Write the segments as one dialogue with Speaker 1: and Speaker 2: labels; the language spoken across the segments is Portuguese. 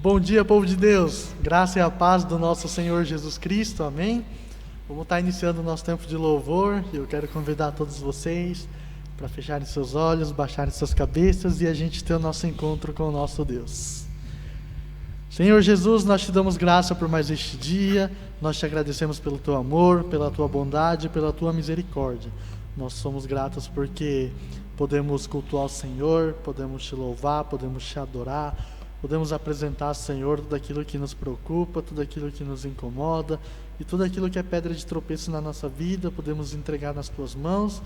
Speaker 1: Bom dia, povo de Deus, graça e a paz do nosso Senhor Jesus Cristo, amém? Vamos estar iniciando o nosso tempo de louvor e eu quero convidar todos vocês para fecharem seus olhos, baixarem suas cabeças e a gente ter o nosso encontro com o nosso Deus. Senhor Jesus, nós te damos graça por mais este dia, nós te agradecemos pelo teu amor, pela tua bondade, pela tua misericórdia. Nós somos gratos porque podemos cultuar o Senhor, podemos te louvar, podemos te adorar, podemos apresentar, Senhor, tudo aquilo que nos preocupa, tudo aquilo que nos incomoda e tudo aquilo que é pedra de tropeço na nossa vida, podemos entregar nas tuas mãos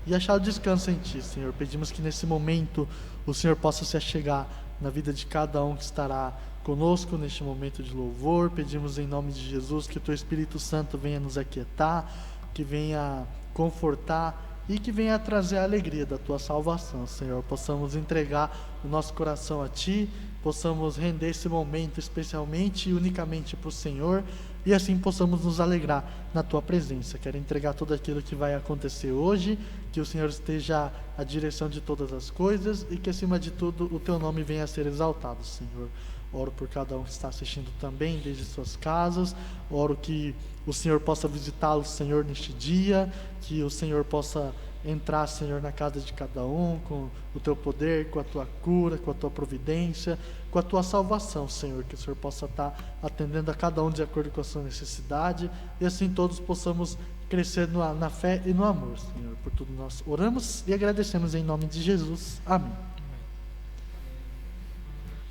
Speaker 1: e achar o descanso em ti, Senhor. Pedimos que nesse momento o Senhor possa se achegar na vida de cada um que estará conosco neste momento de louvor. Pedimos em nome de Jesus que o teu Espírito Santo venha nos aquietar, que venha confortar e que venha trazer a alegria da tua salvação, Senhor. Possamos entregar o nosso coração a ti, possamos render esse momento especialmente e unicamente para o Senhor, e assim possamos nos alegrar na tua presença. Quero entregar tudo aquilo que vai acontecer hoje, que o Senhor esteja à direção de todas as coisas e que acima de tudo o teu nome venha a ser exaltado, Senhor. Oro por cada um que está assistindo também desde suas casas, oro que o Senhor possa visitá-los, Senhor, neste dia, que o Senhor possa entrar, Senhor, na casa de cada um, com o teu poder, com a tua cura, com a tua providência, com a tua salvação, Senhor, que o Senhor possa estar atendendo a cada um de acordo com a sua necessidade, e assim todos possamos crescer na fé e no amor, Senhor. Por tudo nós oramos e agradecemos em nome de Jesus. Amém.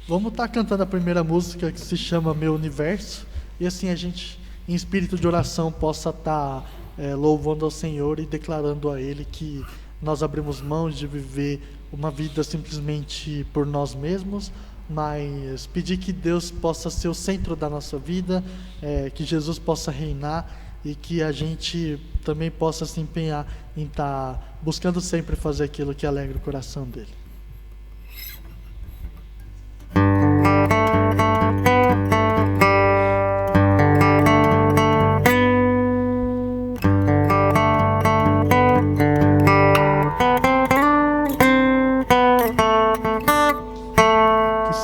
Speaker 1: Vamos estar cantando a primeira música que se chama Meu Universo, e assim a gente, em espírito de oração, possa estar louvando ao Senhor e declarando a Ele que nós abrimos mão de viver uma vida simplesmente por nós mesmos, mas pedir que Deus possa ser o centro da nossa vida, que Jesus possa reinar e que a gente também possa se empenhar em estar buscando sempre fazer aquilo que alegra o coração dEle.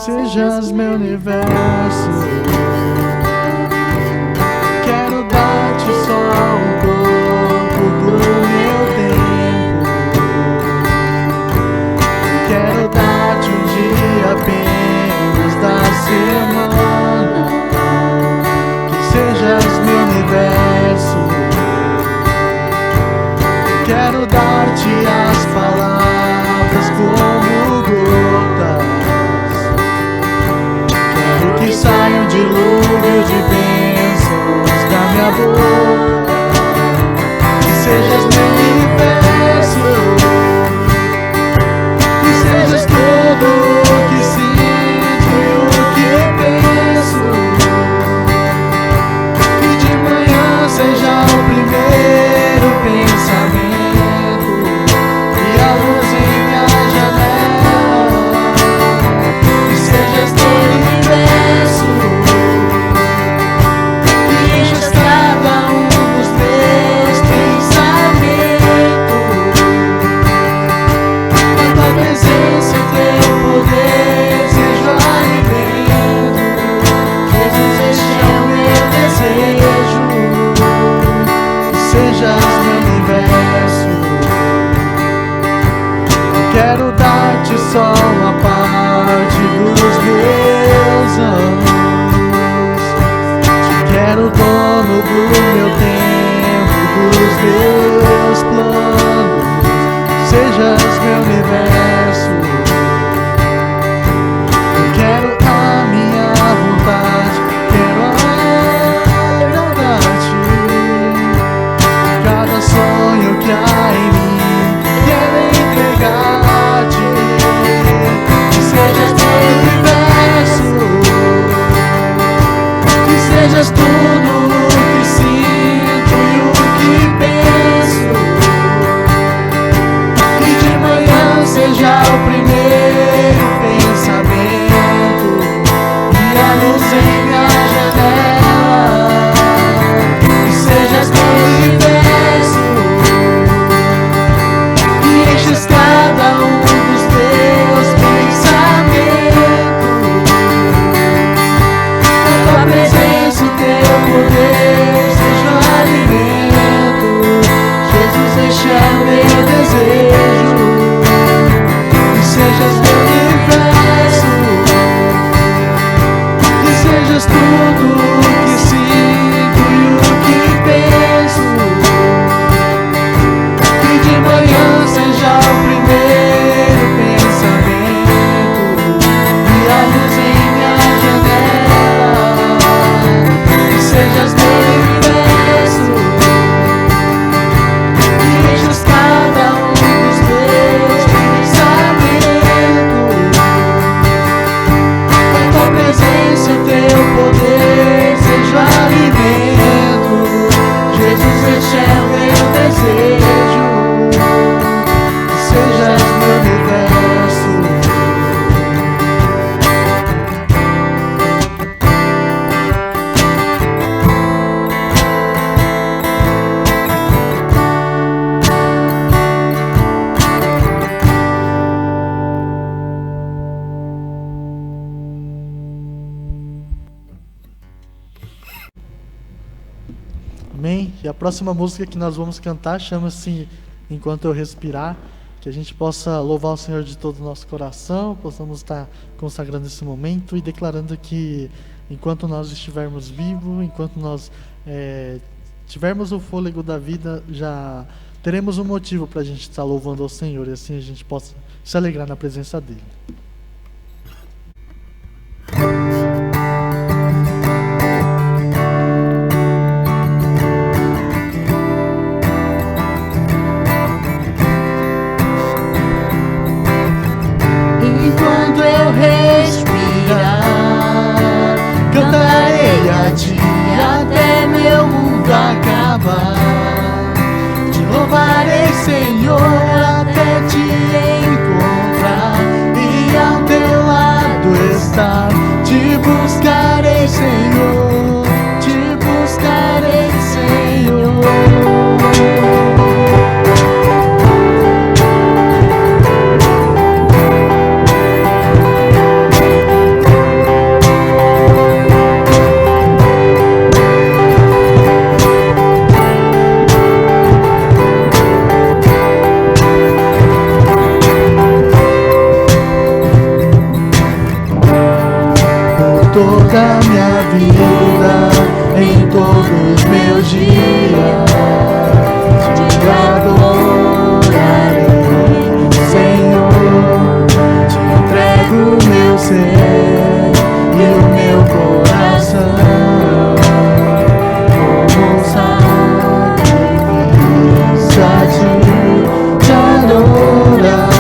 Speaker 2: Sejas meu universo, quero dar-te só um pouco do meu tempo, quero dar-te um dia apenas da semana, que sejas meu universo, quero dar-te as palavras como gotas que sai um dilúvio de bênçãos da minha boca, que sejas meu universo, que sejas tudo o que sinto e o que penso, que de manhã seja o primeiro pensamento e a luz em minha janela, que sejas teu universo, que enches cada um dos teus pensamentos, com a tua presença e teu poder seja alimento. Jesus, este é o meu desejo, que sejas meu universo. Quero dar-te só uma parte dos meus anos, te quero dono do meu tempo, dos meus planos, sejas meu universo. Eu quero a minha vontade, quero agradar-te, cada sonho que há em mim, quero entregar-te, que sejas meu universo, que sejas tudo o que sinto e o que penso, que de manhã seja o primeiro pensamento e a luz em minha janela, que sejas meu universo, que enches cada um dos teus pensamentos,
Speaker 1: Amém? E a próxima música que nós vamos cantar chama-se Enquanto Eu Respirar. Que a gente possa louvar o Senhor de todo o nosso coração, possamos estar consagrando esse momento e declarando que enquanto nós estivermos vivos, enquanto nós tivermos o fôlego da vida, já teremos um motivo para a gente estar louvando ao Senhor e assim a gente possa se alegrar na presença dEle.
Speaker 2: Enquanto eu respirar, cantarei a ti até meu mundo acabar. Te louvarei, Senhor, até te encontrar e ao teu lado estar. Te buscarei, Senhor, te buscarei, Senhor. Toda minha vida, em todos os meus dias, te adorarei, Senhor. Te entrego o meu ser e o meu coração como sacrifício a ti, te adorarei.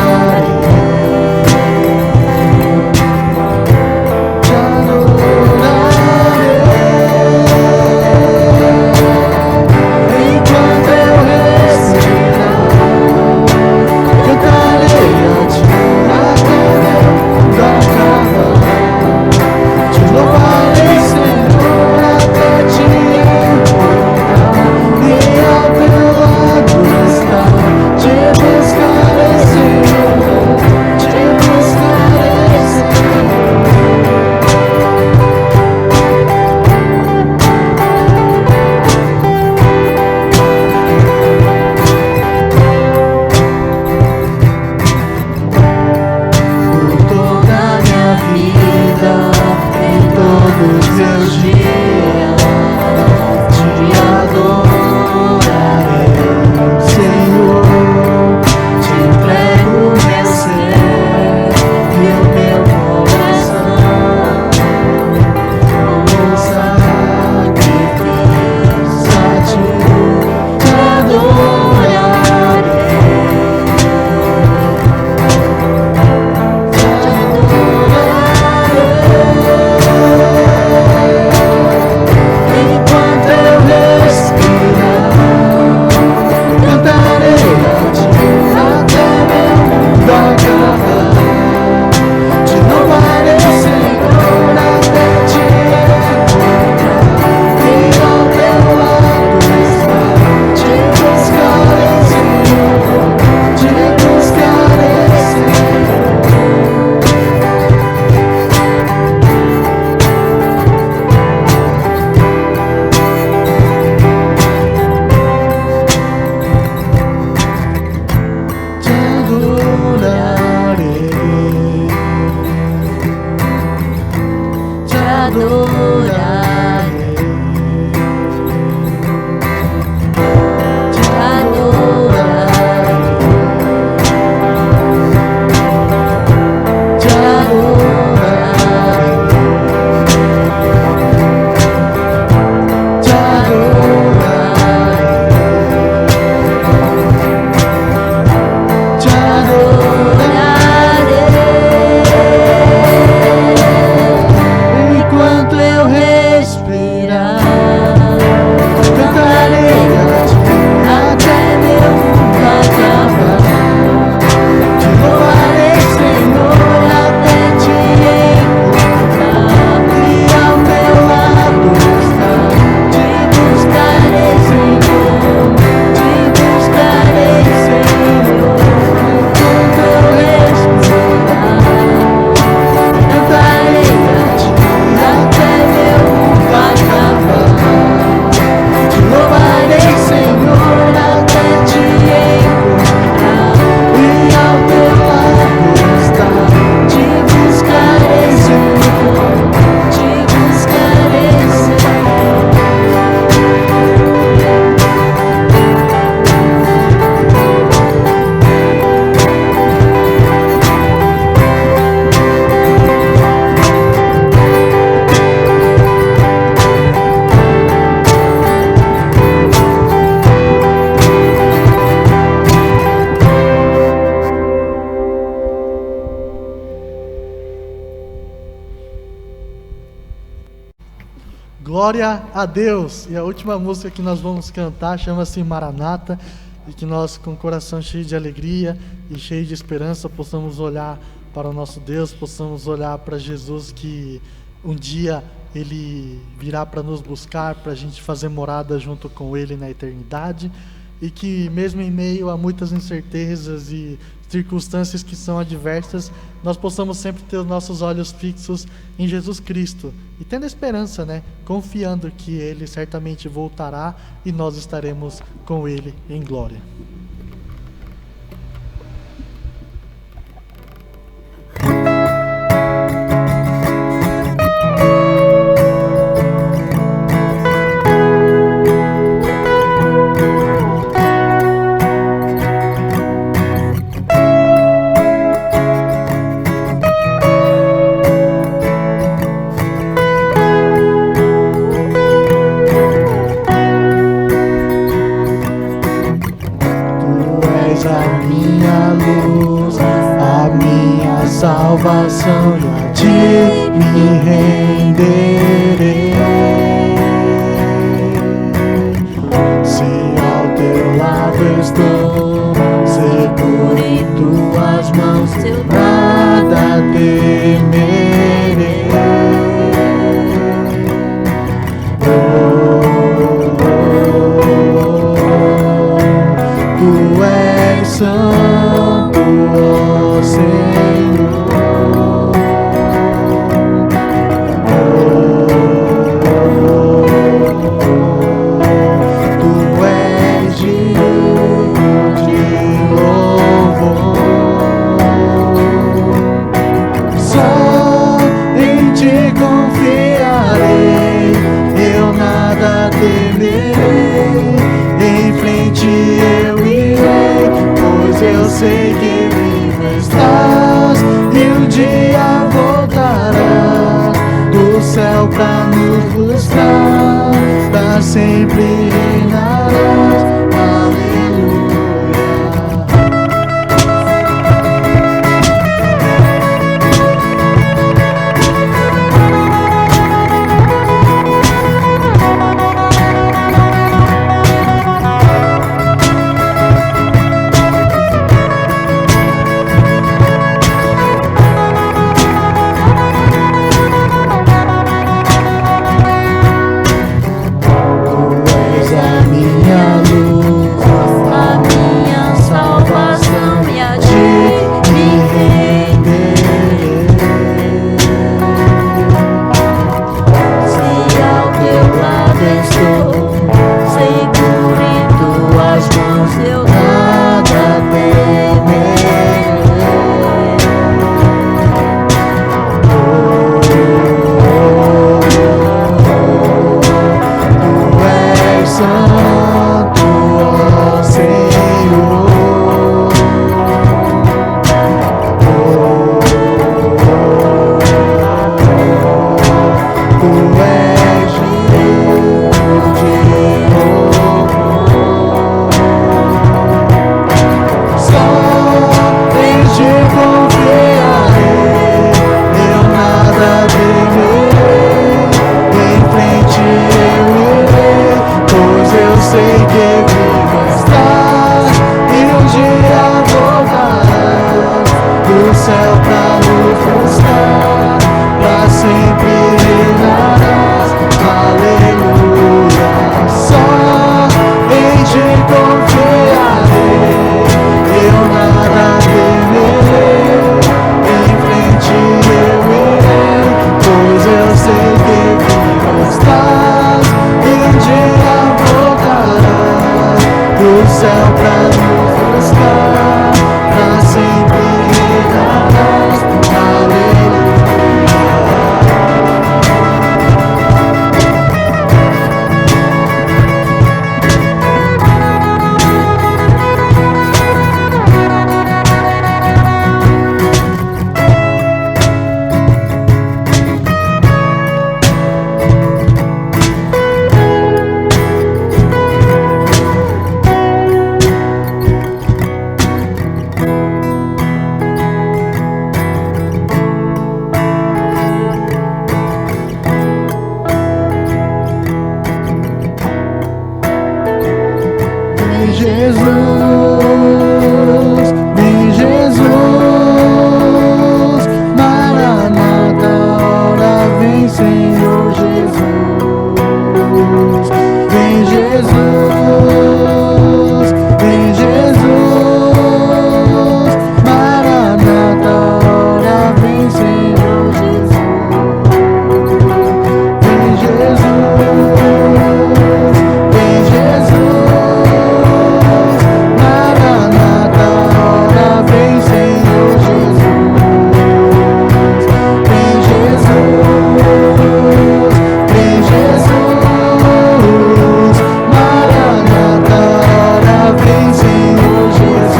Speaker 2: Enquanto eu
Speaker 1: Glória a Deus! E a última música que nós vamos cantar chama-se Maranata, e que nós, com o coração cheio de alegria e cheio de esperança, possamos olhar para o nosso Deus, possamos olhar para Jesus, que um dia Ele virá para nos buscar, para a gente fazer morada junto com Ele na eternidade, e que mesmo em meio a muitas incertezas e circunstâncias que são adversas, nós possamos sempre ter os nossos olhos fixos em Jesus Cristo e tendo esperança, confiando que Ele certamente voltará e nós estaremos com Ele em glória. Salvação, e a ti me renderei. Se ao teu lado estou, seguro em tuas mãos, nada temerei. Tu és santo, ó Senhor. Sei que vivo estás e um dia voltarás do céu pra nos buscar, pra sempre reinarás. Aleluia. Céu pra nos buscar, pra sempre reinar.
Speaker 2: vem Jesus, Maranata, ora vem Senhor Jesus, vem Jesus, vem Jesus, Maranata, ora vem Senhor Jesus, vem Jesus, vem Jesus, Maranata, ora vem Senhor Jesus, vem Jesus, vem Jesus, Maranata, ora vem Senhor Jesus.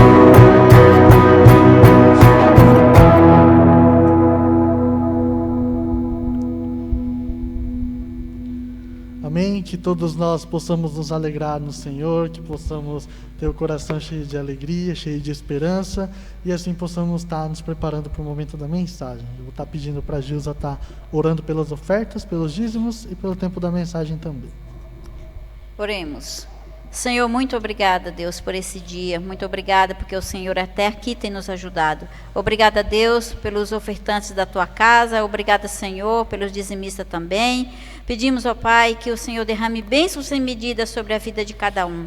Speaker 1: Amém? Que todos nós possamos nos alegrar no Senhor, que possamos ter o coração cheio de alegria, cheio de esperança, e assim possamos estar nos preparando para o momento da mensagem. Eu vou estar pedindo para a Gilza estar orando pelas ofertas, pelos dízimos e pelo tempo da mensagem também.
Speaker 3: Oremos. Senhor, muito obrigada, Deus, por esse dia. Muito obrigada porque o Senhor até aqui tem nos ajudado. Obrigada, Deus, pelos ofertantes da Tua casa. Obrigada, Senhor, pelos dizimistas também. Pedimos, ó Pai, que o Senhor derrame bênçãos sem medida sobre a vida de cada um.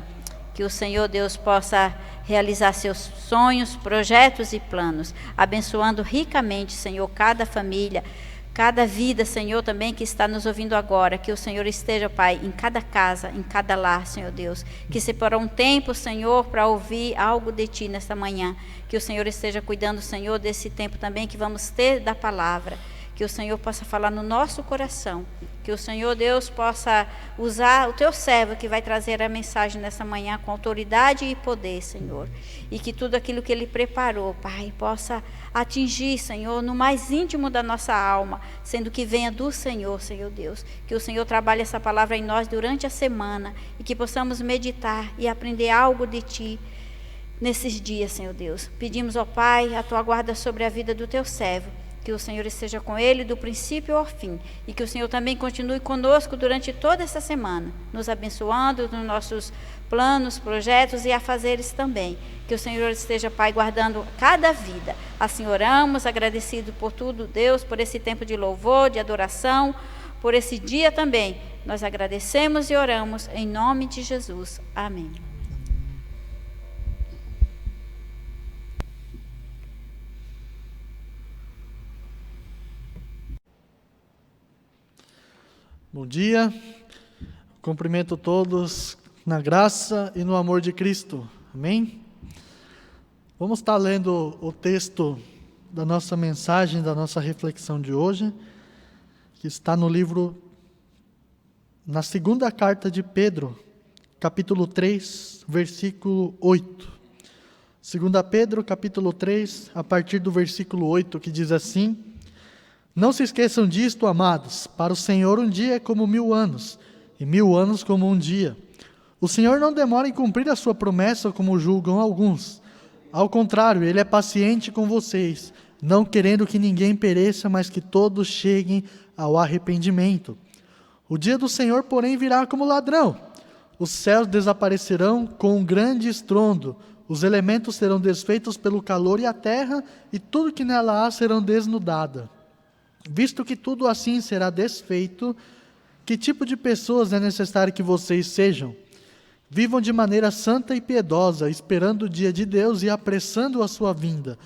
Speaker 3: Que o Senhor, Deus, possa realizar seus sonhos, projetos e planos, abençoando ricamente, Senhor, cada família, cada vida, Senhor, também que está nos ouvindo agora, que o Senhor esteja, Pai, em cada casa, em cada lar, Senhor Deus, que separou um tempo, Senhor, para ouvir algo de Ti nesta manhã, que o Senhor esteja cuidando, Senhor, desse tempo também que vamos ter da palavra, que o Senhor possa falar no nosso coração, que o Senhor, Deus, possa usar o Teu servo que vai trazer a mensagem nessa manhã com autoridade e poder, Senhor, e que tudo aquilo que Ele preparou, Pai, possa atingir, Senhor, no mais íntimo da nossa alma, sendo que venha do Senhor, Senhor Deus, que o Senhor trabalhe essa palavra em nós durante a semana e que possamos meditar e aprender algo de Ti nesses dias, Senhor Deus. Pedimos, ó Pai, a Tua guarda sobre a vida do Teu servo, que o Senhor esteja com ele do princípio ao fim e que o Senhor também continue conosco durante toda essa semana, nos abençoando nos nossos planos, projetos e afazeres também. Que o Senhor esteja, Pai, guardando cada vida. Assim oramos, agradecido por tudo, Deus, por esse tempo de louvor, de adoração, por esse dia também. Nós agradecemos e oramos em nome de Jesus. Amém.
Speaker 1: Bom dia, cumprimento todos na graça e no amor de Cristo, amém? Vamos estar lendo o texto da nossa mensagem, da nossa reflexão de hoje, que está no livro, na segunda carta de Pedro, capítulo 3, versículo 8. 2 Pedro, capítulo 3, a partir do versículo 8, que diz assim: Não se esqueçam disto, amados, para o Senhor um dia é como 1000 anos, e 1000 anos como um dia. O Senhor não demora em cumprir a sua promessa, como julgam alguns. Ao contrário, Ele é paciente com vocês, não querendo que ninguém pereça, mas que todos cheguem ao arrependimento. O dia do Senhor, porém, virá como ladrão. Os céus desaparecerão com um grande estrondo, os elementos serão desfeitos pelo calor e a terra, e tudo que nela há serão desnudada. Visto que tudo assim será desfeito, que tipo de pessoas é necessário que vocês sejam? Vivam de maneira santa e piedosa, esperando o dia de Deus e apressando a sua vinda.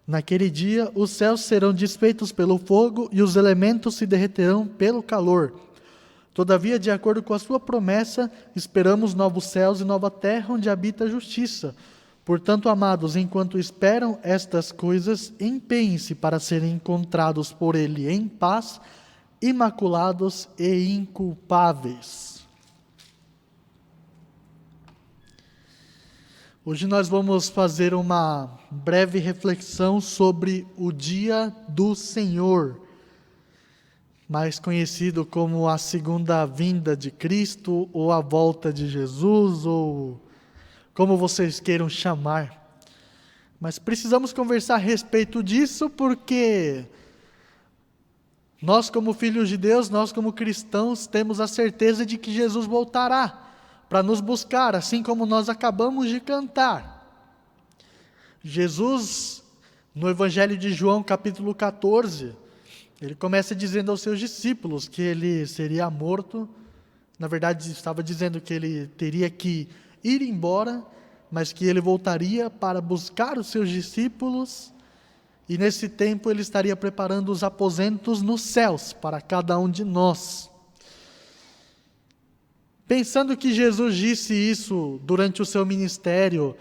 Speaker 1: Naquele dia, os céus serão desfeitos pelo fogo e os elementos se derreterão pelo calor. Todavia, de acordo com a sua promessa, esperamos novos céus e nova terra onde habita a justiça. Portanto, amados, enquanto esperam estas coisas, empenhem-se para serem encontrados por Ele em paz, imaculados e inculpáveis. Hoje nós vamos fazer uma breve reflexão sobre o dia do Senhor, mais conhecido como a segunda vinda de Cristo, ou a volta de Jesus, ou como vocês queiram chamar. Mas precisamos conversar a respeito disso porque nós, como filhos de Deus, nós como cristãos, temos a certeza de que Jesus voltará. para nos buscar, assim como nós acabamos de cantar. Jesus, no Evangelho de João, capítulo 14, ele começa dizendo aos seus discípulos que ele seria morto. Na verdade, estava dizendo que ele teria que ir embora, mas que ele voltaria para buscar os seus discípulos, e nesse tempo ele estaria preparando os aposentos nos céus para cada um de nós. Pensando que Jesus disse isso durante o seu ministério,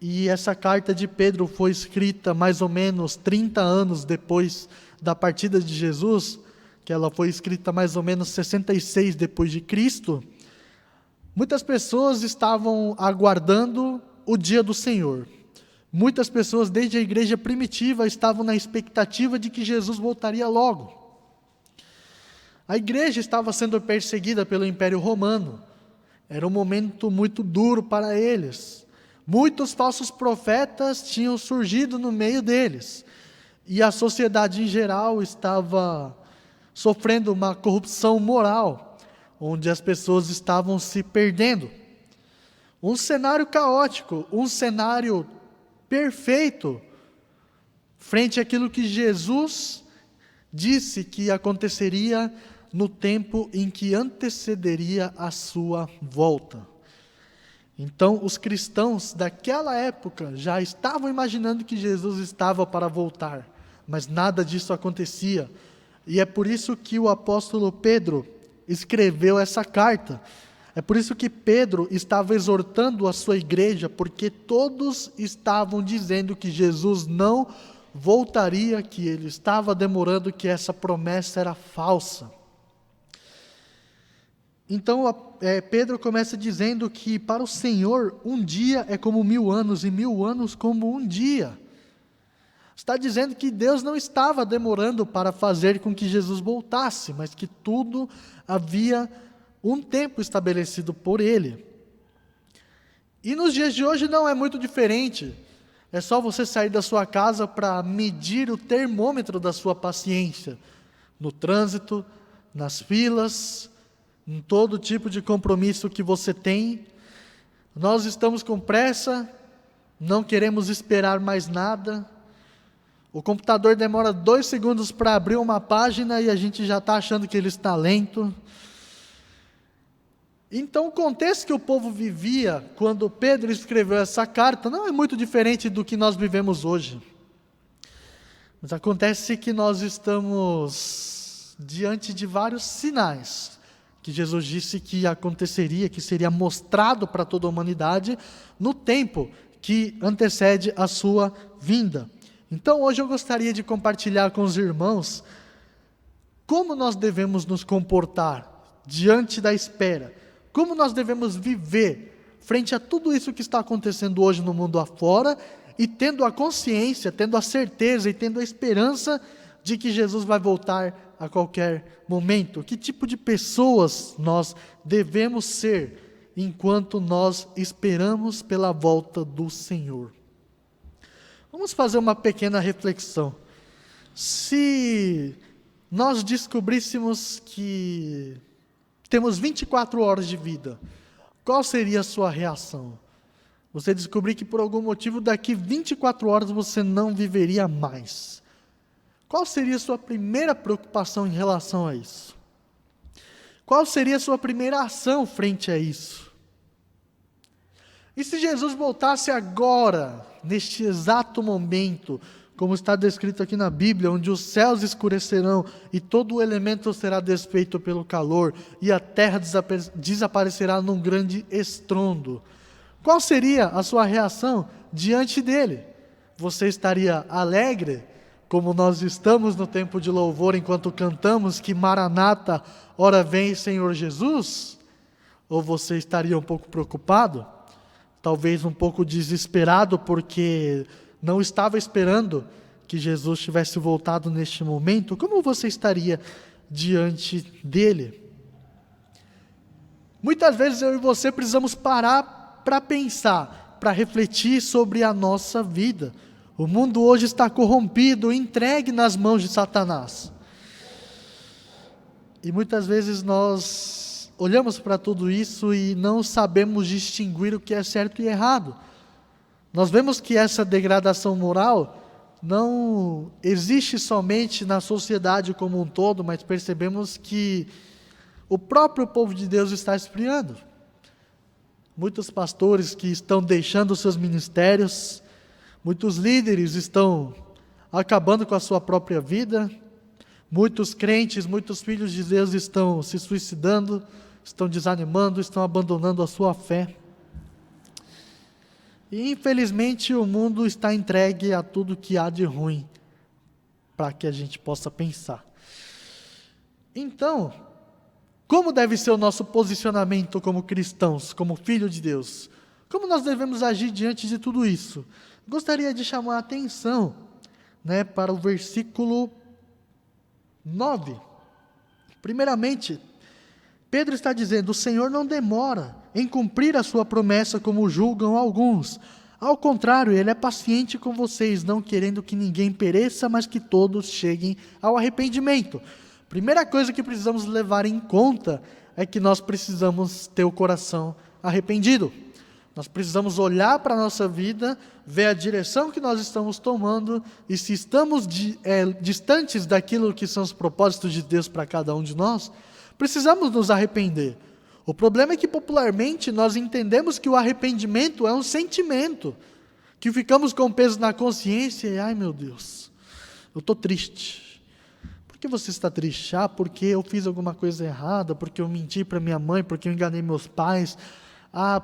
Speaker 1: e essa carta de Pedro foi escrita mais ou menos 30 anos depois da partida de Jesus, que ela foi escrita mais ou menos 66 depois de Cristo, muitas pessoas estavam aguardando o dia do Senhor. Muitas pessoas, desde a igreja primitiva, estavam na expectativa de que Jesus voltaria logo. A igreja estava sendo perseguida pelo Império Romano. Era um momento muito duro para eles. Muitos falsos profetas tinham surgido no meio deles. E a sociedade em geral estava sofrendo uma corrupção moral, onde as pessoas estavam se perdendo. Um cenário caótico, um cenário perfeito, frente àquilo que Jesus disse que aconteceria no tempo em que antecederia a sua volta. Então, os cristãos daquela época já estavam imaginando que Jesus estava para voltar, mas nada disso acontecia. E é por isso que o apóstolo Pedro escreveu essa carta. É por isso que Pedro estava exortando a sua igreja, porque todos estavam dizendo que Jesus não voltaria, que ele estava demorando, que essa promessa era falsa. Então, Pedro começa dizendo que para o Senhor um dia é como 1000 anos, e 1000 anos como um dia. Está dizendo que Deus não estava demorando para fazer com que Jesus voltasse, mas que tudo havia um tempo estabelecido por Ele. E nos dias de hoje não é muito diferente. É só você sair da sua casa para medir o termômetro da sua paciência, no trânsito, nas filas, em todo tipo de compromisso que você tem. Nós estamos com pressa, não queremos esperar mais nada. O computador demora 2 segundos para abrir uma página e a gente já está achando que ele está lento. Então, o contexto que o povo vivia quando Pedro escreveu essa carta não é muito diferente do que nós vivemos hoje. Mas acontece que nós estamos diante de vários sinais que Jesus disse que aconteceria, que seria mostrado para toda a humanidade no tempo que antecede a sua vinda. Então, hoje eu gostaria de compartilhar com os irmãos como nós devemos nos comportar diante da espera, como nós devemos viver frente a tudo isso que está acontecendo hoje no mundo afora, e tendo a consciência, tendo a certeza e tendo a esperança de que Jesus vai voltar a qualquer momento. Que tipo de pessoas nós devemos ser enquanto nós esperamos pela volta do Senhor? Vamos fazer uma pequena reflexão. Se nós descobríssemos que temos 24 horas de vida, qual seria a sua reação? Você descobrir que por algum motivo daqui 24 horas você não viveria mais. Qual seria a sua primeira preocupação em relação a isso? Qual seria a sua primeira ação frente a isso? E se Jesus voltasse agora, neste exato momento, como está descrito aqui na Bíblia, onde os céus escurecerão e todo o elemento será desfeito pelo calor e a terra desaparecerá num grande estrondo, qual seria a sua reação diante dele? Você estaria alegre, como nós estamos no tempo de louvor, enquanto cantamos que Maranata, ora vem Senhor Jesus? Ou você estaria um pouco preocupado? Talvez um pouco desesperado, porque não estava esperando que Jesus tivesse voltado neste momento? Como você estaria diante dele? Muitas vezes eu e você precisamos parar para pensar, para refletir sobre a nossa vida. O mundo hoje está corrompido, entregue nas mãos de Satanás. E muitas vezes nós olhamos para tudo isso e não sabemos distinguir o que é certo e errado. Nós vemos que essa degradação moral não existe somente na sociedade como um todo, mas percebemos que o próprio povo de Deus está esfriando. Muitos pastores que estão deixando seus ministérios, muitos líderes estão acabando com a sua própria vida, muitos crentes, muitos filhos de Deus estão se suicidando, estão desanimando, estão abandonando a sua fé. E infelizmente o mundo está entregue a tudo que há de ruim, para que a gente possa pensar. Então, como deve ser o nosso posicionamento como cristãos, como filho de Deus? Como nós devemos agir diante de tudo isso? Gostaria de chamar a atenção, para o versículo 9. Primeiramente, Pedro está dizendo: o Senhor não demora em cumprir a sua promessa como julgam alguns. Ao contrário, Ele é paciente com vocês, não querendo que ninguém pereça, mas que todos cheguem ao arrependimento. Primeira coisa que precisamos levar em conta é que nós precisamos ter o coração arrependido. Nós precisamos olhar para a nossa vida, ver a direção que nós estamos tomando e se estamos distantes daquilo que são os propósitos de Deus para cada um de nós, precisamos nos arrepender. O problema é que popularmente nós entendemos que o arrependimento é um sentimento, que ficamos com peso na consciência e, ai meu Deus, eu estou triste. Por que você está triste? Porque eu fiz alguma coisa errada, porque eu menti para minha mãe, porque eu enganei meus pais,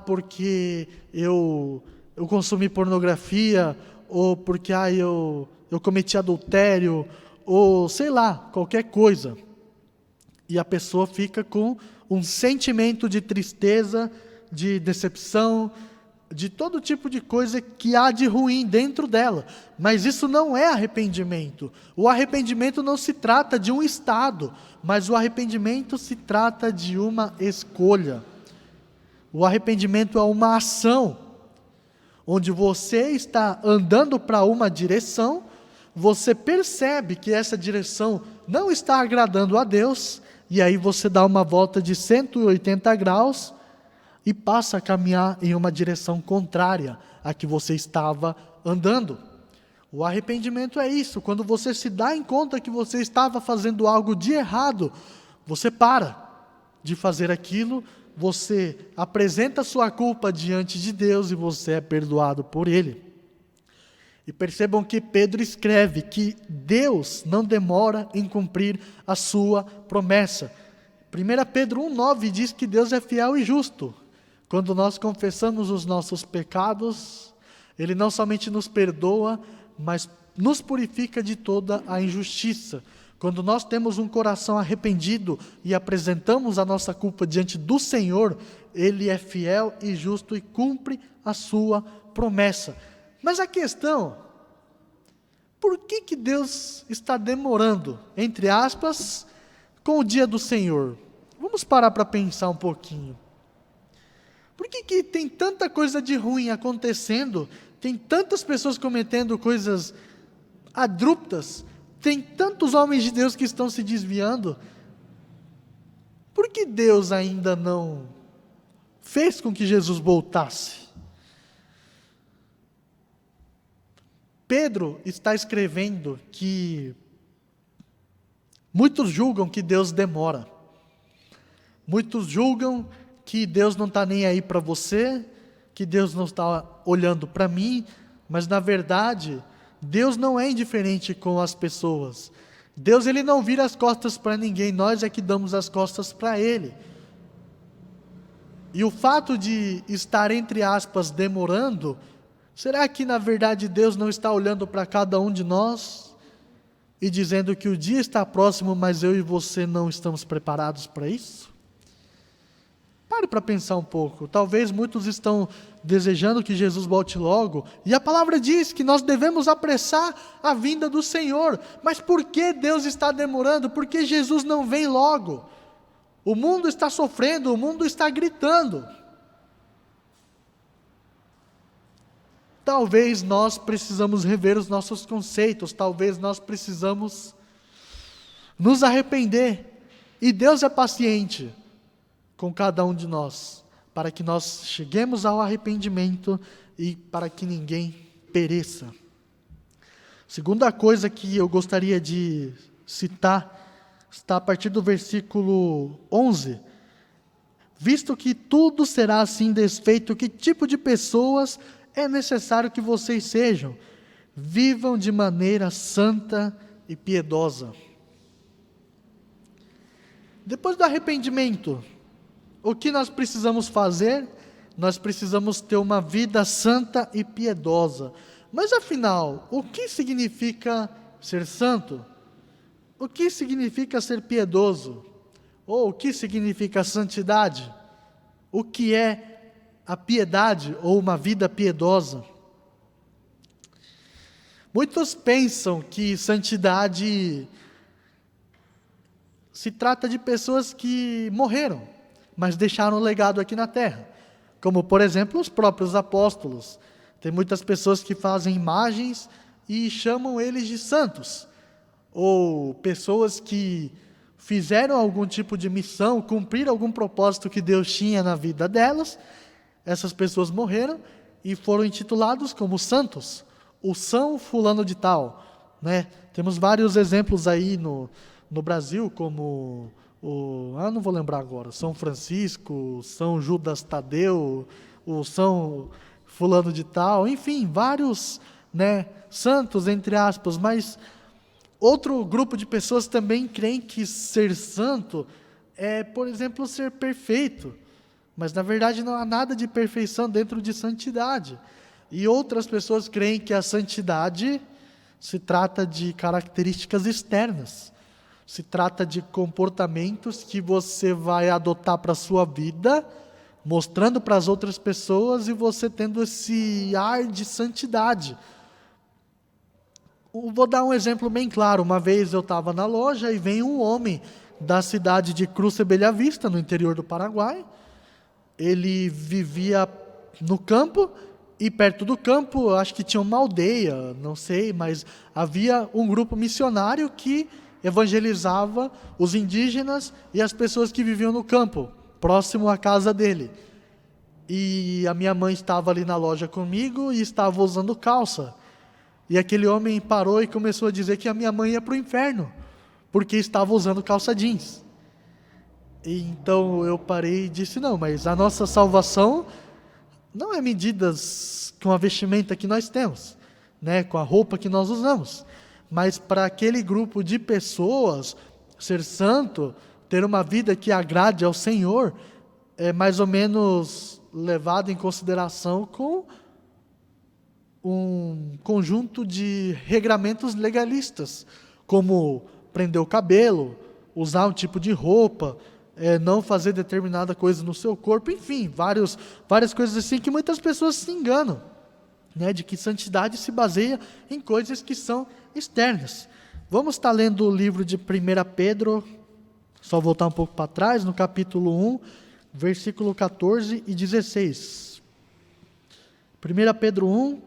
Speaker 1: porque eu consumi pornografia, ou porque eu cometi adultério, ou sei lá, qualquer coisa. E a pessoa fica com um sentimento de tristeza, de decepção, de todo tipo de coisa que há de ruim dentro dela. Mas isso não é arrependimento. O arrependimento não se trata de um estado, mas o arrependimento se trata de uma escolha. O arrependimento é uma ação, onde você está andando para uma direção, você percebe que essa direção não está agradando a Deus, e aí você dá uma volta de 180 graus e passa a caminhar em uma direção contrária à que você estava andando. O arrependimento é isso, quando você se dá em conta que você estava fazendo algo de errado, você para de fazer aquilo, você apresenta a sua culpa diante de Deus e você é perdoado por Ele. E percebam que Pedro escreve que Deus não demora em cumprir a sua promessa. 1 Pedro 1,9 diz que Deus é fiel e justo. Quando nós confessamos os nossos pecados, Ele não somente nos perdoa, mas nos purifica de toda a injustiça. Quando nós temos um coração arrependido e apresentamos a nossa culpa diante do Senhor, Ele é fiel e justo e cumpre a sua promessa. Mas a questão, por que Deus está demorando, entre aspas, com o dia do Senhor? Vamos parar para pensar um pouquinho. Por que tem tanta coisa de ruim acontecendo, tem tantas pessoas cometendo coisas abruptas, tem tantos homens de Deus que estão se desviando? Por que Deus ainda não fez com que Jesus voltasse? Pedro está escrevendo que muitos julgam que Deus demora. Muitos julgam que Deus não está nem aí para você, que Deus não está olhando para mim, mas na verdade, Deus não é indiferente com as pessoas. Deus, Ele não vira as costas para ninguém, nós é que damos as costas para Ele. E o fato de estar, entre aspas, demorando, será que na verdade Deus não está olhando para cada um de nós e dizendo que o dia está próximo, mas eu e você não estamos preparados para isso? Pare para pensar um pouco. Talvez muitos estão desejando que Jesus volte logo, e a palavra diz que nós devemos apressar a vinda do Senhor. Mas por que Deus está demorando? Por que Jesus não vem logo? O mundo está sofrendo, o mundo está gritando. Talvez nós precisamos rever os nossos conceitos, talvez nós precisamos nos arrepender. E Deus é paciente com cada um de nós, para que nós cheguemos ao arrependimento e para que ninguém pereça. Segunda coisa que eu gostaria de citar está a partir do versículo 11. Visto que tudo será assim desfeito, que tipo de pessoas é necessário que vocês sejam? Vivam de maneira santa e piedosa. Depois do arrependimento, o que nós precisamos fazer? Nós precisamos ter uma vida santa e piedosa. Mas afinal, o que significa ser santo? O que significa ser piedoso? Ou o que significa santidade? O que é a piedade ou uma vida piedosa? Muitos pensam que santidade se trata de pessoas que morreram, mas deixaram um legado aqui na terra. Como, por exemplo, os próprios apóstolos. Tem muitas pessoas que fazem imagens e chamam eles de santos. Ou pessoas que fizeram algum tipo de missão, cumpriram algum propósito que Deus tinha na vida delas. Essas pessoas morreram e foram intitulados como santos. O São Fulano de Tal, né? Temos vários exemplos aí no Brasil, como não vou lembrar agora, São Francisco, São Judas Tadeu, o São Fulano de Tal, enfim, vários, né, santos, entre aspas, mas outro grupo de pessoas também creem que ser santo é, por exemplo, ser perfeito, mas na verdade não há nada de perfeição dentro de santidade. E outras pessoas creem que a santidade se trata de características externas, se trata de comportamentos que você vai adotar para a sua vida, mostrando para as outras pessoas e você tendo esse ar de santidade. Vou dar um exemplo bem claro. Uma vez eu estava na loja e veio um homem da cidade de Cruz de Bela Vista, no interior do Paraguai. Ele vivia no campo e perto do campo, eu acho que tinha uma aldeia, não sei, mas havia um grupo missionário que evangelizava os indígenas e as pessoas que viviam no campo, próximo à casa dele. E a minha mãe estava ali na loja comigo e estava usando calça. E aquele homem parou e começou a dizer que a minha mãe ia para o inferno, porque estava usando calça jeans. E então eu parei e disse, não, mas a nossa salvação não é medidas com a vestimenta que nós temos, né, com a roupa que nós usamos. Mas para aquele grupo de pessoas, ser santo, ter uma vida que agrade ao Senhor, é mais ou menos levado em consideração com um conjunto de regramentos legalistas, como prender o cabelo, usar um tipo de roupa, não fazer determinada coisa no seu corpo, enfim, várias coisas assim que muitas pessoas se enganam, né, de que santidade se baseia em coisas que são externas. Vamos estar lendo o livro de 1 Pedro, só voltar um pouco para trás, no capítulo 1, versículo 14 e 16. 1 Pedro 1,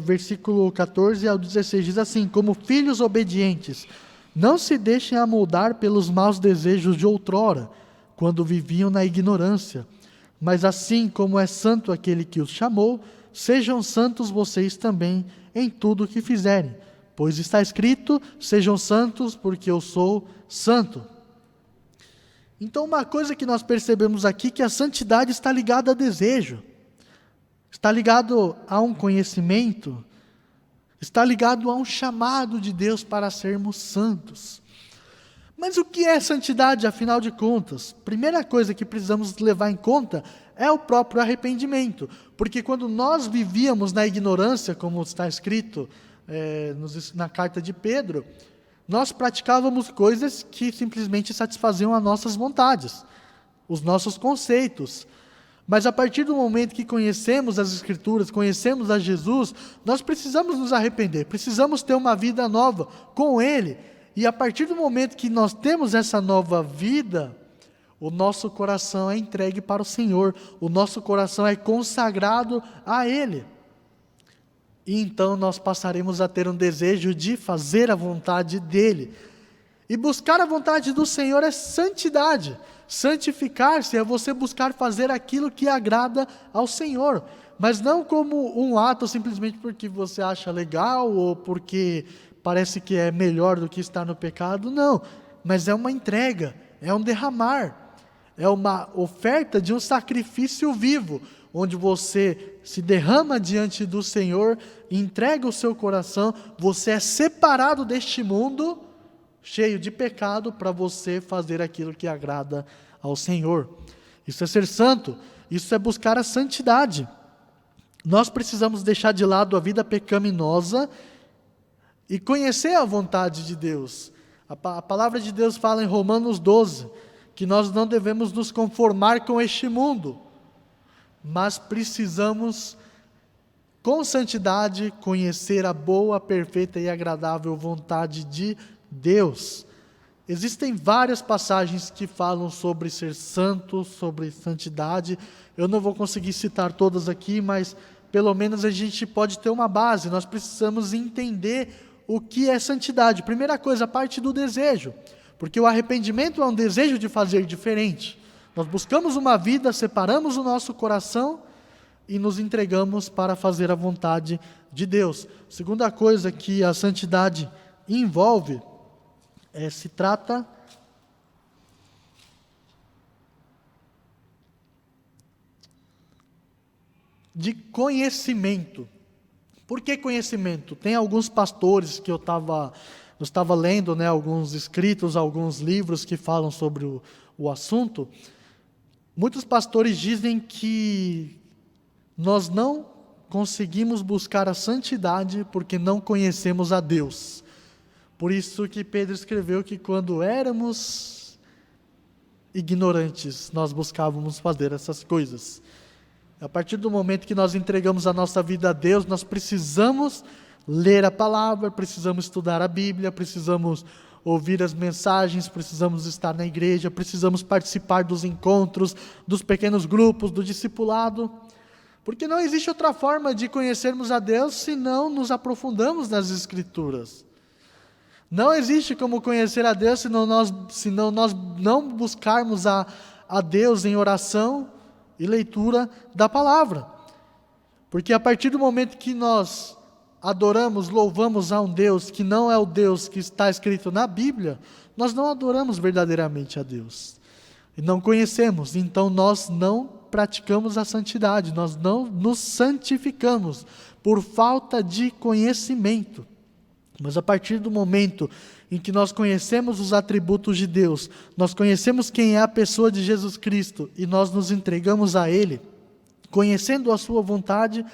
Speaker 1: versículo 14 ao 16, diz assim: como filhos obedientes, não se deixem amoldar pelos maus desejos de outrora, quando viviam na ignorância, mas assim como é santo aquele que os chamou, sejam santos vocês também em tudo o que fizerem, pois está escrito, sejam santos porque eu sou santo. Então uma coisa que nós percebemos aqui, que a santidade está ligada a desejo, está ligado a um conhecimento, está ligado a um chamado de Deus para sermos santos. Mas o que é santidade, afinal de contas? Primeira coisa que precisamos levar em conta é o próprio arrependimento, porque quando nós vivíamos na ignorância, como está escrito na carta de Pedro, nós praticávamos coisas que simplesmente satisfaziam as nossas vontades, os nossos conceitos. Mas a partir do momento que conhecemos as Escrituras, conhecemos a Jesus, nós precisamos nos arrepender, precisamos ter uma vida nova com Ele. E a partir do momento que nós temos essa nova vida, o nosso coração é entregue para o Senhor, o nosso coração é consagrado a Ele. E então nós passaremos a ter um desejo de fazer a vontade dEle. E buscar a vontade do Senhor é santidade. Santificar-se é você buscar fazer aquilo que agrada ao Senhor. Mas não como um ato simplesmente porque você acha legal ou porque parece que é melhor do que estar no pecado. Não, mas é uma entrega, é um derramar. É uma oferta de um sacrifício vivo, onde você se derrama diante do Senhor, entrega o seu coração, você é separado deste mundo cheio de pecado para você fazer aquilo que agrada ao Senhor. Isso é ser santo, isso é buscar a santidade. Nós precisamos deixar de lado a vida pecaminosa e conhecer a vontade de Deus. A palavra de Deus fala em Romanos 12, que nós não devemos nos conformar com este mundo, mas precisamos, com santidade, conhecer a boa, perfeita e agradável vontade de Deus. Existem várias passagens que falam sobre ser santo, sobre santidade. Eu não vou conseguir citar todas aqui, mas pelo menos a gente pode ter uma base. Nós precisamos entender o que é santidade. Primeira coisa, a parte do desejo. Porque o arrependimento é um desejo de fazer diferente. Nós buscamos uma vida, separamos o nosso coração e nos entregamos para fazer a vontade de Deus. Segunda coisa que a santidade envolve, se trata de conhecimento. Por que conhecimento? Tem alguns pastores que eu estava lendo, alguns escritos, alguns livros que falam sobre o assunto. Muitos pastores dizem que nós não conseguimos buscar a santidade porque não conhecemos a Deus. Por isso que Pedro escreveu que quando éramos ignorantes, nós buscávamos fazer essas coisas. A partir do momento que nós entregamos a nossa vida a Deus, nós precisamos ler a palavra, precisamos estudar a Bíblia, precisamos ouvir as mensagens, precisamos estar na igreja, precisamos participar dos encontros, dos pequenos grupos, do discipulado, porque não existe outra forma de conhecermos a Deus se não nos aprofundamos nas Escrituras. Não existe como conhecer a Deus se nós não buscarmos a Deus em oração e leitura da palavra. Porque a partir do momento que nós adoramos, louvamos a um Deus que não é o Deus que está escrito na Bíblia, nós não adoramos verdadeiramente a Deus. E não conhecemos, então nós não praticamos a santidade, nós não nos santificamos por falta de conhecimento. Mas a partir do momento em que nós conhecemos os atributos de Deus, nós conhecemos quem é a pessoa de Jesus Cristo e nós nos entregamos a Ele, conhecendo a sua vontade,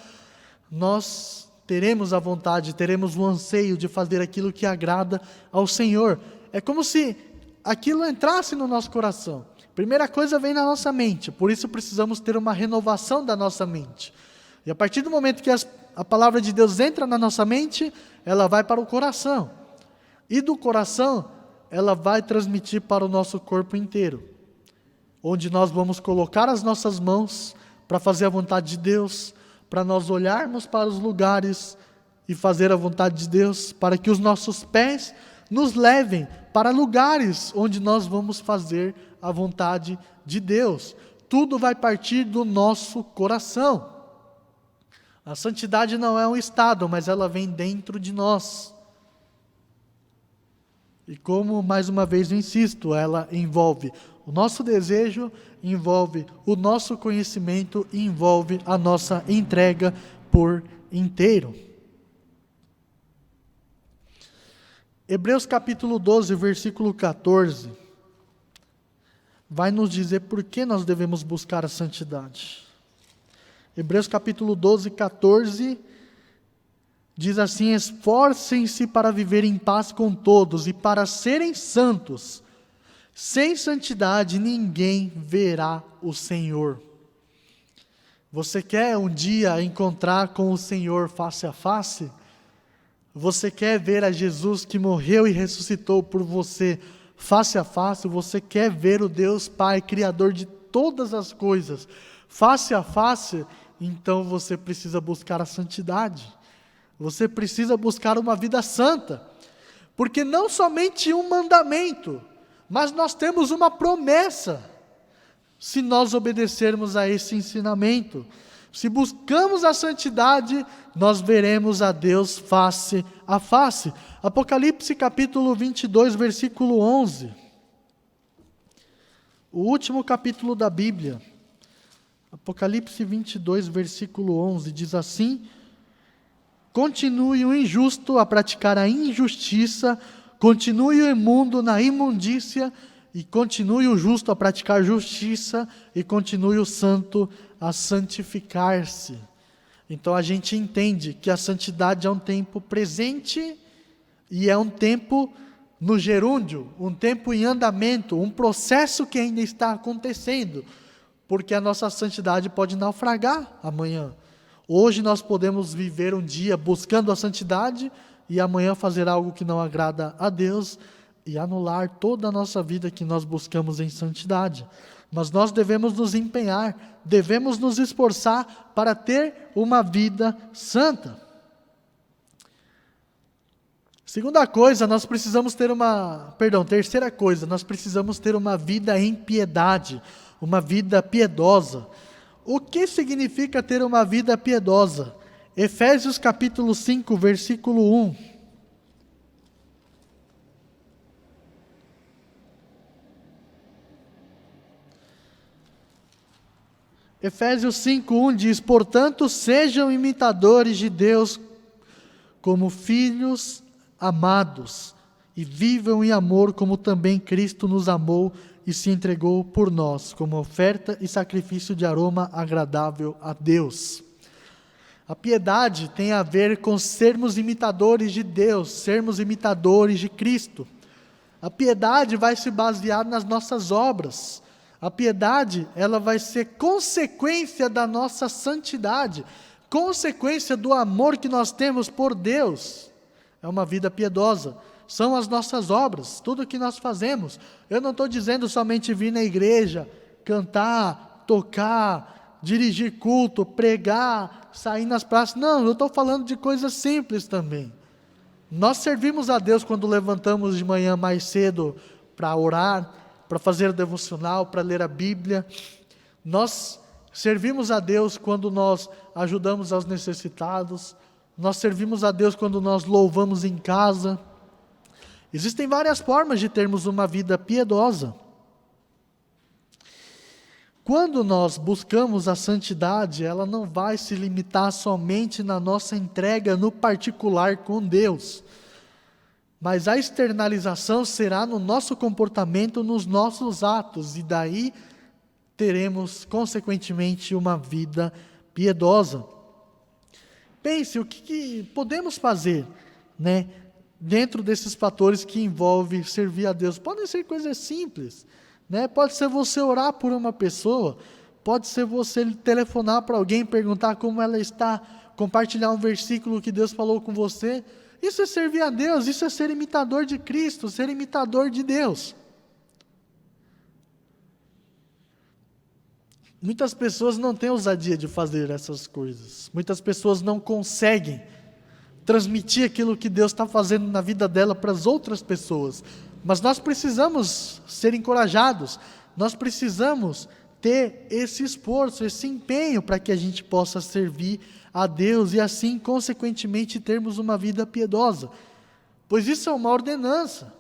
Speaker 1: nós teremos a vontade, teremos o anseio de fazer aquilo que agrada ao Senhor. É como se aquilo entrasse no nosso coração. Primeira coisa vem na nossa mente, por isso precisamos ter uma renovação da nossa mente. E a partir do momento que a palavra de Deus entra na nossa mente, ela vai para o coração. E do coração, ela vai transmitir para o nosso corpo inteiro. Onde nós vamos colocar as nossas mãos para fazer a vontade de Deus, para nós olharmos para os lugares e fazer a vontade de Deus, para que os nossos pés nos levem para lugares onde nós vamos fazer a vontade de Deus. Tudo vai partir do nosso coração. A santidade não é um estado, mas ela vem dentro de nós. E como, mais uma vez eu insisto, ela envolve o nosso desejo, envolve o nosso conhecimento e envolve a nossa entrega por inteiro. Hebreus capítulo 12, versículo 14, vai nos dizer por que nós devemos buscar a santidade. Hebreus capítulo 12, 14, diz assim: esforcem-se para viver em paz com todos e para serem santos. Sem santidade ninguém verá o Senhor. Você quer um dia encontrar com o Senhor face a face? Você quer ver a Jesus que morreu e ressuscitou por você face a face? Você quer ver o Deus Pai, Criador de todas as coisas, face a face? Então você precisa buscar a santidade. Você precisa buscar uma vida santa. Porque não somente um mandamento, mas nós temos uma promessa, se nós obedecermos a esse ensinamento. Se buscamos a santidade, nós veremos a Deus face a face. Apocalipse capítulo 22, versículo 11. O último capítulo da Bíblia. Apocalipse 22, versículo 11, diz assim: continue o injusto a praticar a injustiça, continue o imundo na imundícia, e continue o justo a praticar justiça, e continue o santo a santificar-se. Então a gente entende que a santidade é um tempo presente e é um tempo no gerúndio, um tempo em andamento, um processo que ainda está acontecendo, porque a nossa santidade pode naufragar amanhã. Hoje nós podemos viver um dia buscando a santidade e amanhã fazer algo que não agrada a Deus e anular toda a nossa vida que nós buscamos em santidade. Mas nós devemos nos empenhar, devemos nos esforçar para ter uma vida santa. Terceira coisa, nós precisamos ter uma vida em piedade, uma vida piedosa. O que significa ter uma vida piedosa? Efésios capítulo 5, versículo 1. Efésios 5:1 diz: portanto, sejam imitadores de Deus como filhos amados, e vivam em amor como também Cristo nos amou e se entregou por nós, como oferta e sacrifício de aroma agradável a Deus. A piedade tem a ver com sermos imitadores de Deus, sermos imitadores de Cristo. A piedade vai se basear nas nossas obras. A piedade, ela vai ser consequência da nossa santidade, consequência do amor que nós temos por Deus. É uma vida piedosa, são as nossas obras, tudo que nós fazemos. Eu não estou dizendo somente vir na igreja, cantar, tocar, dirigir culto, pregar, sair nas praças. Não, eu estou falando de coisas simples também. Nós servimos a Deus quando levantamos de manhã mais cedo para orar, para fazer o devocional, para ler a Bíblia. Nós servimos a Deus quando nós ajudamos aos necessitados. Nós servimos a Deus quando nós louvamos em casa. Existem várias formas de termos uma vida piedosa. Quando nós buscamos a santidade, ela não vai se limitar somente na nossa entrega no particular com Deus, mas a externalização será no nosso comportamento, nos nossos atos, e daí teremos, consequentemente, uma vida piedosa. Pense o que podemos fazer, né, dentro desses fatores que envolvem servir a Deus. Podem ser coisas simples, né? Pode ser você orar por uma pessoa, pode ser você telefonar para alguém, perguntar como ela está, compartilhar um versículo que Deus falou com você. Isso é servir a Deus, isso é ser imitador de Cristo, ser imitador de Deus. Muitas pessoas não têm ousadia de fazer essas coisas. Muitas pessoas não conseguem transmitir aquilo que Deus está fazendo na vida dela para as outras pessoas. Mas nós precisamos ser encorajados, nós precisamos ter esse esforço, esse empenho para que a gente possa servir a Deus e assim, consequentemente, termos uma vida piedosa. Pois isso é uma ordenança,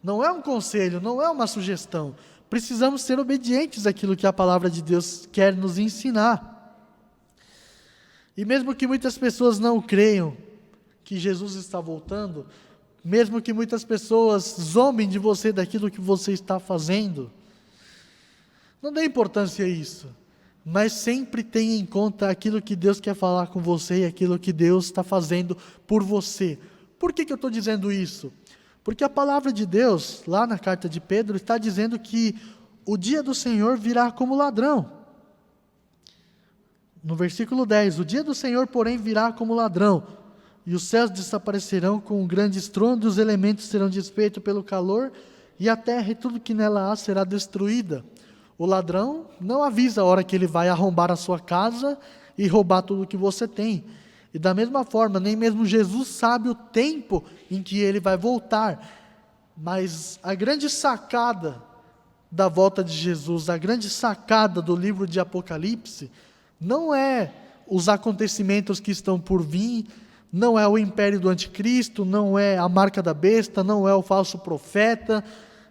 Speaker 1: não é um conselho, não é uma sugestão. Precisamos ser obedientes àquilo que a palavra de Deus quer nos ensinar. E mesmo que muitas pessoas não creiam que Jesus está voltando, mesmo que muitas pessoas zombem de você daquilo que você está fazendo, não dê importância a isso, mas sempre tenha em conta aquilo que Deus quer falar com você e aquilo que Deus está fazendo por você. Por que eu estou dizendo isso? Porque a palavra de Deus, lá na carta de Pedro, está dizendo que o dia do Senhor virá como ladrão. No versículo 10, o dia do Senhor, porém, virá como ladrão, e os céus desaparecerão com um grande estrondo, e os elementos serão desfeitos pelo calor, e a terra e tudo que nela há será destruída. O ladrão não avisa a hora que ele vai arrombar a sua casa e roubar tudo que você tem. E da mesma forma, nem mesmo Jesus sabe o tempo em que ele vai voltar. Mas a grande sacada da volta de Jesus, a grande sacada do livro de Apocalipse, não é os acontecimentos que estão por vir, não é o império do anticristo, não é a marca da besta, não é o falso profeta,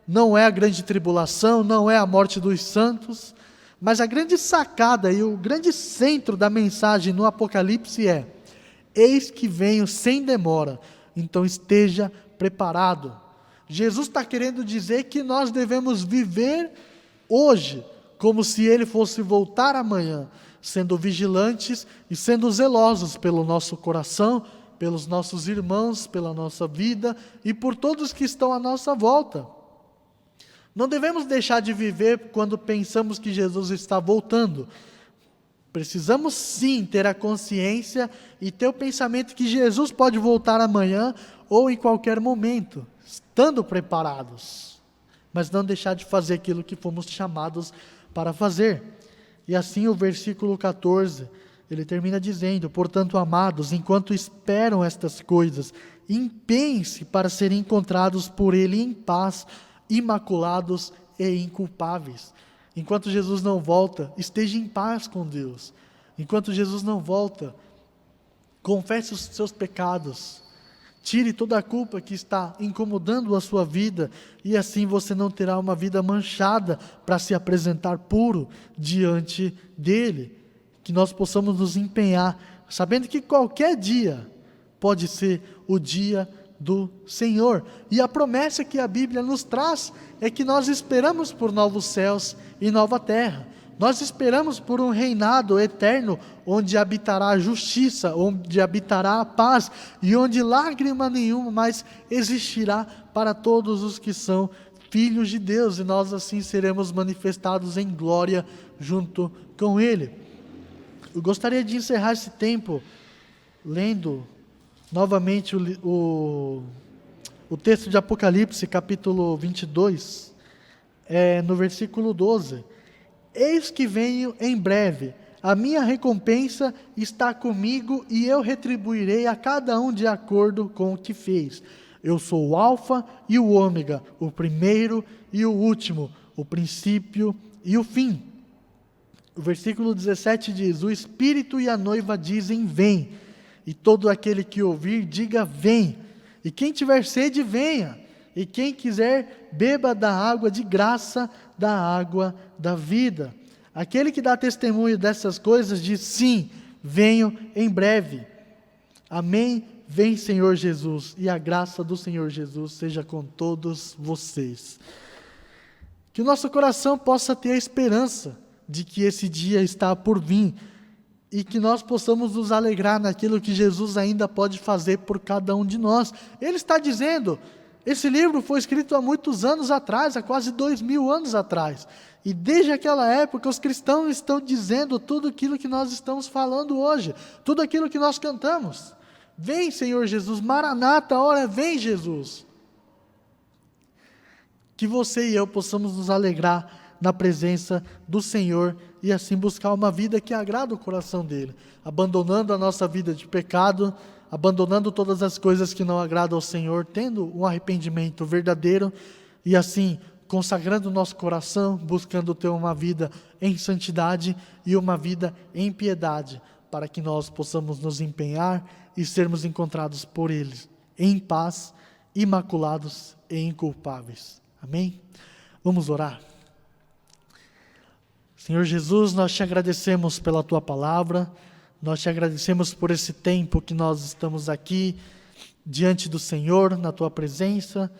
Speaker 1: não é a grande tribulação, não é a morte dos santos, mas a grande sacada e o grande centro da mensagem no Apocalipse é: eis que venho sem demora, então esteja preparado. Jesus está querendo dizer que nós devemos viver hoje, como se Ele fosse voltar amanhã, sendo vigilantes e sendo zelosos pelo nosso coração, pelos nossos irmãos, pela nossa vida e por todos que estão à nossa volta. Não devemos deixar de viver quando pensamos que Jesus está voltando. Precisamos sim ter a consciência e ter o pensamento que Jesus pode voltar amanhã ou em qualquer momento, estando preparados, mas não deixar de fazer aquilo que fomos chamados para fazer. E assim o versículo 14, ele termina dizendo: portanto, amados, enquanto esperam estas coisas, empenhem-se para serem encontrados por Ele em paz, imaculados e inculpáveis. Enquanto Jesus não volta, esteja em paz com Deus. Enquanto Jesus não volta, confesse os seus pecados, tire toda a culpa que está incomodando a sua vida, e assim você não terá uma vida manchada para se apresentar puro diante dEle. Que nós possamos nos empenhar, sabendo que qualquer dia pode ser o dia do Senhor. E a promessa que a Bíblia nos traz é que nós esperamos por novos céus e nova terra. Nós esperamos por um reinado eterno, onde habitará a justiça, onde habitará a paz, e onde lágrima nenhuma mais existirá para todos os que são filhos de Deus, e nós assim seremos manifestados em glória junto com Ele. Eu gostaria de encerrar esse tempo lendo novamente o texto de Apocalipse, capítulo 22, no versículo 12. Eis que venho em breve, a minha recompensa está comigo e eu retribuirei a cada um de acordo com o que fez. Eu sou o Alfa e o Ômega, o primeiro e o último, o princípio e o fim. O versículo 17 diz: o Espírito e a noiva dizem: vem. E todo aquele que ouvir, diga: vem. E quem tiver sede, venha. E quem quiser, beba da água de graça, da água da vida. Aquele que dá testemunho dessas coisas diz: sim, venho em breve. Amém. Vem, Senhor Jesus, e a graça do Senhor Jesus seja com todos vocês. Que o nosso coração possa ter a esperança de que esse dia está por vir, e que nós possamos nos alegrar naquilo que Jesus ainda pode fazer por cada um de nós. Ele está dizendo, esse livro foi escrito há muitos anos atrás, há quase 2000 anos atrás, e desde aquela época os cristãos estão dizendo tudo aquilo que nós estamos falando hoje, tudo aquilo que nós cantamos. Vem, Senhor Jesus, Maranata, ora vem, Jesus. Que você e eu possamos nos alegrar na presença do Senhor e assim buscar uma vida que agrada o coração dele, abandonando a nossa vida de pecado, abandonando todas as coisas que não agradam ao Senhor, tendo um arrependimento verdadeiro e assim consagrando o nosso coração, buscando ter uma vida em santidade e uma vida em piedade, para que nós possamos nos empenhar e sermos encontrados por Ele em paz, imaculados e inculpáveis. Amém? Vamos orar. Senhor Jesus, nós te agradecemos pela Tua palavra, nós te agradecemos por esse tempo que nós estamos aqui, diante do Senhor, na Tua presença,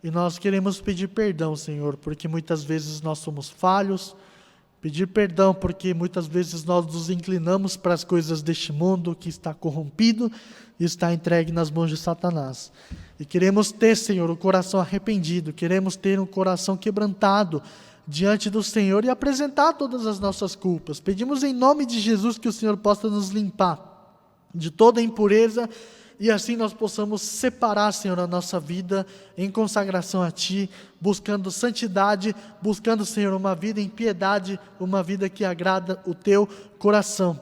Speaker 1: e nós queremos pedir perdão, Senhor, porque muitas vezes nós somos falhos, pedir perdão porque muitas vezes nós nos inclinamos para as coisas deste mundo que está corrompido e está entregue nas mãos de Satanás. E queremos ter, Senhor, o coração arrependido, queremos ter um coração quebrantado diante do Senhor e apresentar todas as nossas culpas. Pedimos em nome de Jesus que o Senhor possa nos limpar de toda impureza e assim nós possamos separar, Senhor, a nossa vida em consagração a Ti, buscando santidade, buscando, Senhor, uma vida em piedade, uma vida que agrada o Teu coração.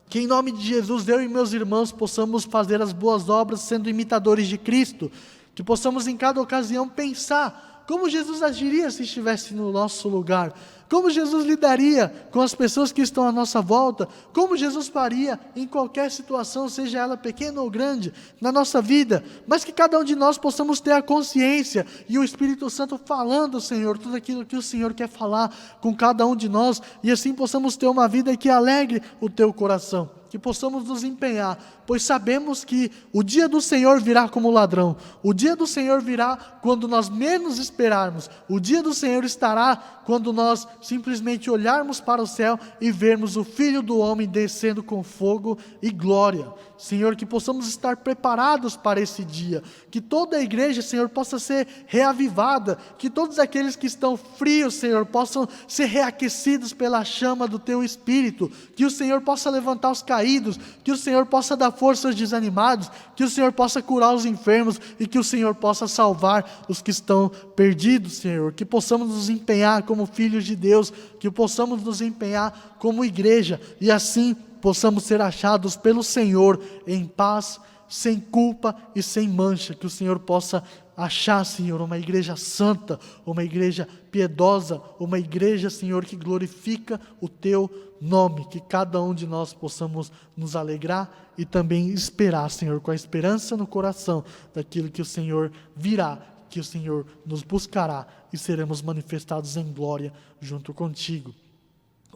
Speaker 1: Que em nome de Jesus, eu e meus irmãos possamos fazer as boas obras sendo imitadores de Cristo. Que possamos em cada ocasião pensar como Jesus agiria se estivesse no nosso lugar. Como Jesus lidaria com as pessoas que estão à nossa volta. Como Jesus faria em qualquer situação, seja ela pequena ou grande, na nossa vida. Mas que cada um de nós possamos ter a consciência e o Espírito Santo falando, Senhor, tudo aquilo que o Senhor quer falar com cada um de nós. E assim possamos ter uma vida que alegre o teu coração. Que possamos nos empenhar, pois sabemos que o dia do Senhor virá como ladrão. O dia do Senhor virá quando nós menos esperarmos. O dia do Senhor estará quando nós simplesmente olharmos para o céu e vermos o Filho do Homem descendo com fogo e glória. Senhor, que possamos estar preparados para esse dia. Que toda a igreja, Senhor, possa ser reavivada. Que todos aqueles que estão frios, Senhor, possam ser reaquecidos pela chama do Teu Espírito. Que o Senhor possa levantar os caídos. Que o Senhor possa dar força aos desanimados. Que o Senhor possa curar os enfermos. E que o Senhor possa salvar os que estão perdidos, Senhor. Que possamos nos empenhar como filhos de Deus. Que possamos nos empenhar como igreja. E assim possamos ser achados pelo Senhor em paz, sem culpa e sem mancha. Que o Senhor possa achar, Senhor, uma igreja santa, uma igreja piedosa, uma igreja, Senhor, que glorifica o Teu nome. Que cada um de nós possamos nos alegrar e também esperar, Senhor, com a esperança no coração daquilo que o Senhor virá, que o Senhor nos buscará e seremos manifestados em glória junto contigo.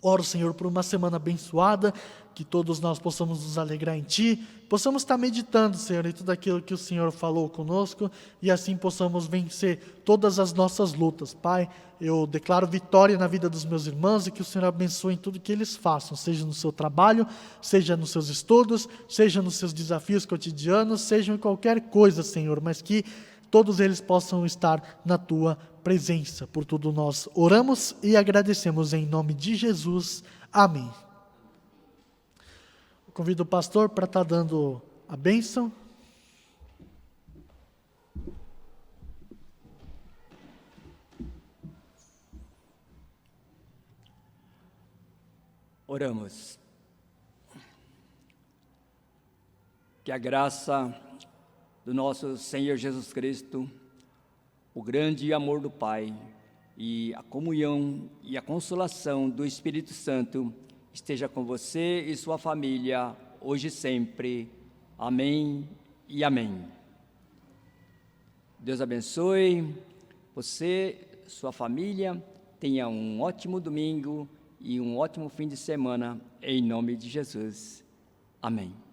Speaker 1: Oro, Senhor, por uma semana abençoada, que todos nós possamos nos alegrar em Ti, possamos estar meditando, Senhor, em tudo aquilo que o Senhor falou conosco, e assim possamos vencer todas as nossas lutas. Pai, eu declaro vitória na vida dos meus irmãos, e que o Senhor abençoe em tudo que eles façam, seja no seu trabalho, seja nos seus estudos, seja nos seus desafios cotidianos, seja em qualquer coisa, Senhor, mas que todos eles possam estar na Tua presença. Por tudo nós oramos e agradecemos em nome de Jesus. Amém. Eu convido o pastor para estar dando a bênção.
Speaker 4: Oramos. Que a graça do nosso Senhor Jesus Cristo, o grande amor do Pai e a comunhão e a consolação do Espírito Santo esteja com você e sua família, hoje e sempre. Amém e amém. Deus abençoe você, sua família, tenha um ótimo domingo e um ótimo fim de semana, em nome de Jesus. Amém.